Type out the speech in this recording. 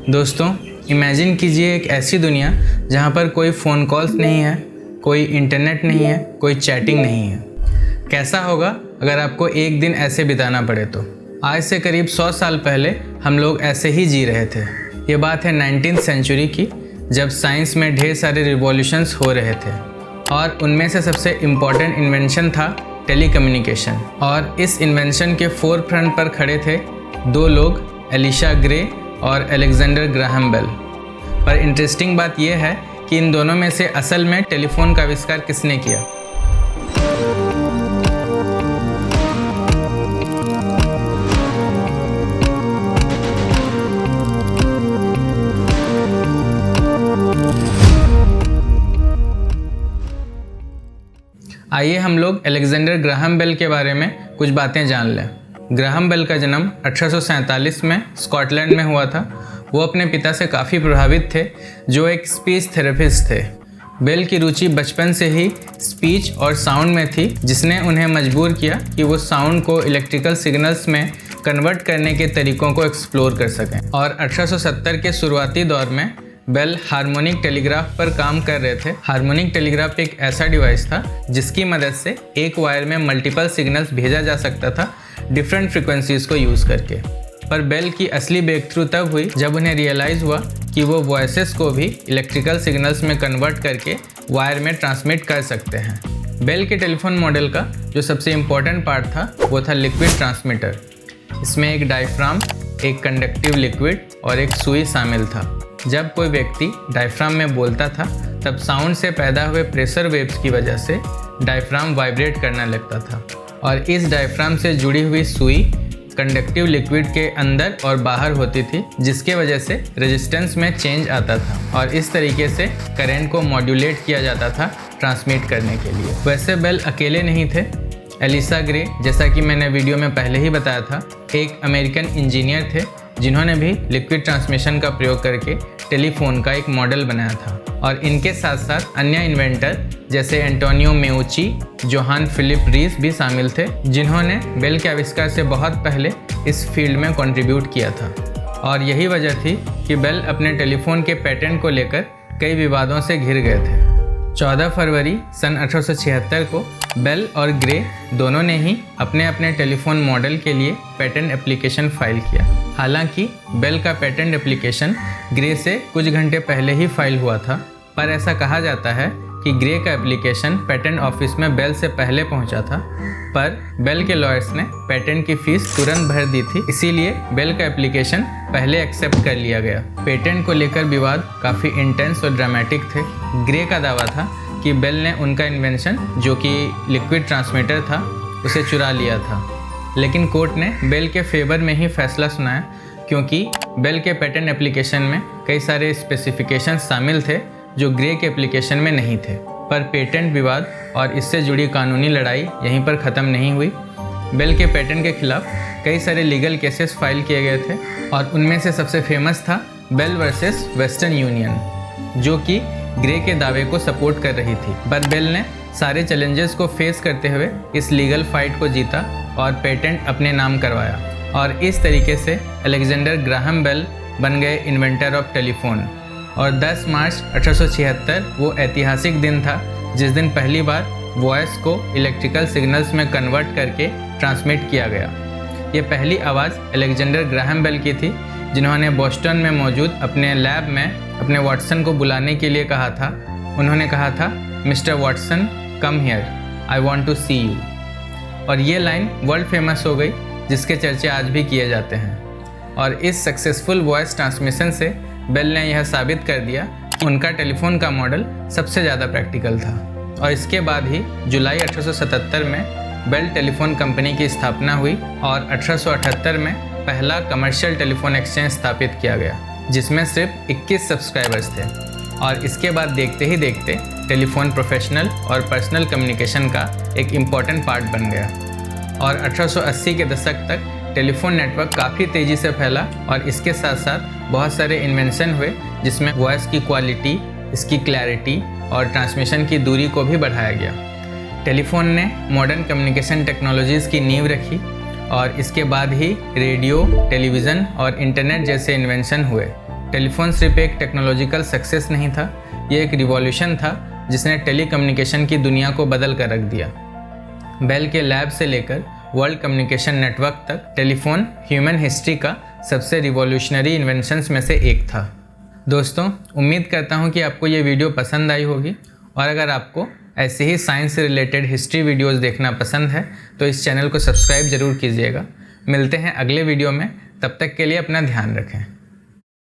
दोस्तों, इमेजिन कीजिए एक ऐसी दुनिया जहाँ पर कोई फ़ोन कॉल्स नहीं है, कोई इंटरनेट नहीं है, कोई चैटिंग नहीं है। कैसा होगा अगर आपको एक दिन ऐसे बिताना पड़े तो? आज से करीब 100 साल पहले हम लोग ऐसे ही जी रहे थे। ये बात है 19th सेंचुरी की, जब साइंस में ढेर सारे रिवॉल्यूशंस हो रहे थे और उनमें से सबसे इम्पॉर्टेंट इन्वेंशन था टेलीकम्युनिकेशन। और इस इन्वेंशन के फोर फ्रंट पर खड़े थे दो लोग, एलिशा ग्रे और अलेक्जेंडर ग्राहम बेल। पर इंटरेस्टिंग बात यह है कि इन दोनों में से असल में टेलीफोन का आविष्कार किसने किया। आइए हम लोग अलेक्जेंडर ग्राहम बेल के बारे में कुछ बातें जान लें। ग्राहम बेल का जन्म 1847 में स्कॉटलैंड में हुआ था। वो अपने पिता से काफ़ी प्रभावित थे, जो एक स्पीच थेरेपिस्ट थे। बेल की रुचि बचपन से ही स्पीच और साउंड में थी, जिसने उन्हें मजबूर किया कि वो साउंड को इलेक्ट्रिकल सिग्नल्स में कन्वर्ट करने के तरीक़ों को एक्सप्लोर कर सकें। और 1870 के शुरुआती दौर में बेल हार्मोनिक टेलीग्राफ पर काम कर रहे थे। हार्मोनिक टेलीग्राफ एक ऐसा डिवाइस था जिसकी मदद से एक वायर में मल्टीपल सिग्नल्स भेजा जा सकता था डिफरेंट फ्रिक्वेंसीज को यूज़ करके। पर बेल की असली ब्रेक थ्रू तब हुई जब उन्हें रियलाइज़ हुआ कि वो वॉइसेस को भी इलेक्ट्रिकल सिग्नल्स में कन्वर्ट करके वायर में ट्रांसमिट कर सकते हैं। बेल के टेलीफोन मॉडल का जो सबसे इम्पॉर्टेंट पार्ट था वो था लिक्विड ट्रांसमीटर। इसमें एक डायफ्राम, एक कंडक्टिव लिक्विड और एक सुई शामिल था। जब कोई व्यक्ति डायफ्राम में बोलता था तब साउंड से पैदा हुए प्रेशर वेव्स की वजह से डायफ्राम वाइब्रेट करने लगता था और इस डायफ्राम से जुड़ी हुई सुई कंडक्टिव लिक्विड के अंदर और बाहर होती थी, जिसके वजह से रेजिस्टेंस में चेंज आता था और इस तरीके से करंट को मॉड्यूलेट किया जाता था ट्रांसमिट करने के लिए। वैसे बेल अकेले नहीं थे। एलिशा ग्रे, जैसा कि मैंने वीडियो में पहले ही बताया था, एक अमेरिकन इंजीनियर थे जिन्होंने भी लिक्विड ट्रांसमिशन का प्रयोग करके टेलीफोन का एक मॉडल बनाया था। और इनके साथ साथ अन्य इन्वेंटर जैसे एंटोनियो मेउची, जोहान फिलिप रीस भी शामिल थे, जिन्होंने बेल के आविष्कार से बहुत पहले इस फील्ड में कंट्रीब्यूट किया था। और यही वजह थी कि बेल अपने टेलीफोन के पेटेंट को लेकर कई विवादों से घिर गए थे। 14 फरवरी सन 1876 को बेल और ग्रे दोनों ने ही अपने अपने टेलीफोन मॉडल के लिए पेटेंट एप्लीकेशन फाइल किया। हालांकि बेल का पेटेंट एप्लीकेशन ग्रे से कुछ घंटे पहले ही फाइल हुआ था, पर ऐसा कहा जाता है कि ग्रे का एप्लीकेशन पेटेंट ऑफिस में बेल से पहले पहुंचा था, पर बेल के लॉयर्स ने पेटेंट की फीस तुरंत भर दी थी, इसीलिए बेल का एप्लीकेशन पहले एक्सेप्ट कर लिया गया। पेटेंट को लेकर विवाद काफ़ी इंटेंस और ड्रामेटिक थे। ग्रे का दावा था कि बेल ने उनका इन्वेंशन, जो कि लिक्विड ट्रांसमीटर था, उसे चुरा लिया था, लेकिन कोर्ट ने बेल के फेवर में ही फैसला सुनाया, क्योंकि बेल के पेटेंट एप्लीकेशन में कई सारे स्पेसिफिकेशन शामिल थे जो ग्रे के एप्लीकेशन में नहीं थे। पर पेटेंट विवाद और इससे जुड़ी कानूनी लड़ाई यहीं पर ख़त्म नहीं हुई। बेल के पेटेंट के खिलाफ कई सारे लीगल केसेस फाइल किए गए थे और उनमें से सबसे फेमस था बेल वर्सेस वेस्टर्न यूनियन, जो कि ग्रे के दावे को सपोर्ट कर रही थी। पर बेल ने सारे चैलेंजेस को फेस करते हुए इस लीगल फाइट को जीता और पेटेंट अपने नाम करवाया और इस तरीके से अलेक्जेंडर ग्राहम बेल बन गए इन्वेंटर ऑफ टेलीफोन। और 10 मार्च 1876 वो ऐतिहासिक दिन था जिस दिन पहली बार वॉइस को इलेक्ट्रिकल सिग्नल्स में कन्वर्ट करके ट्रांसमिट किया गया। ये पहली आवाज़ अलेक्जेंडर ग्राहम बेल की थी, जिन्होंने बोस्टन में मौजूद अपने लैब में अपने वाटसन को बुलाने के लिए कहा था। उन्होंने कहा था, Mr Watson come here, I want to see you. और ये लाइन वर्ल्ड फेमस हो गई, जिसके चर्चे आज भी किए जाते हैं। और इस सक्सेसफुल वॉइस ट्रांसमिशन से बेल ने यह साबित कर दिया कि उनका टेलीफोन का मॉडल सबसे ज़्यादा प्रैक्टिकल था। और इसके बाद ही जुलाई 1877 में बेल टेलीफोन कंपनी की स्थापना हुई और 1878 में पहला कमर्शियल टेलीफोन एक्सचेंज स्थापित किया गया, जिसमें सिर्फ 21 सब्सक्राइबर्स थे। और इसके बाद देखते ही देखते टेलीफोन प्रोफेशनल और पर्सनल कम्युनिकेशन का एक इम्पॉर्टेंट पार्ट बन गया। और 1880 के दशक तक टेलीफोन नेटवर्क काफ़ी तेज़ी से फैला और इसके साथ साथ बहुत सारे इन्वेंशन हुए, जिसमें वॉइस की क्वालिटी, इसकी क्लैरिटी और ट्रांसमिशन की दूरी को भी बढ़ाया गया। टेलीफोन ने मॉडर्न कम्युनिकेशन टेक्नोलॉजीज़ की नींव रखी और इसके बाद ही रेडियो, टेलीविज़न और इंटरनेट जैसे इन्वेंशन हुए। टेलीफोन सिर्फ एक टेक्नोलॉजिकल सक्सेस नहीं था, ये एक रिवॉल्यूशन था जिसने टेलीकम्युनिकेशन की दुनिया को बदल कर रख दिया। बेल के लैब से लेकर वर्ल्ड कम्युनिकेशन नेटवर्क तक टेलीफोन ह्यूमन हिस्ट्री का सबसे रिवॉल्यूशनरी इन्वेंशंस में से एक था। दोस्तों, उम्मीद करता हूँ कि आपको ये वीडियो पसंद आई होगी, और अगर आपको ऐसे ही साइंस से रिलेटेड हिस्ट्री वीडियोस देखना पसंद है तो इस चैनल को सब्सक्राइब ज़रूर कीजिएगा। मिलते हैं अगले वीडियो में, तब तक के लिए अपना ध्यान रखें।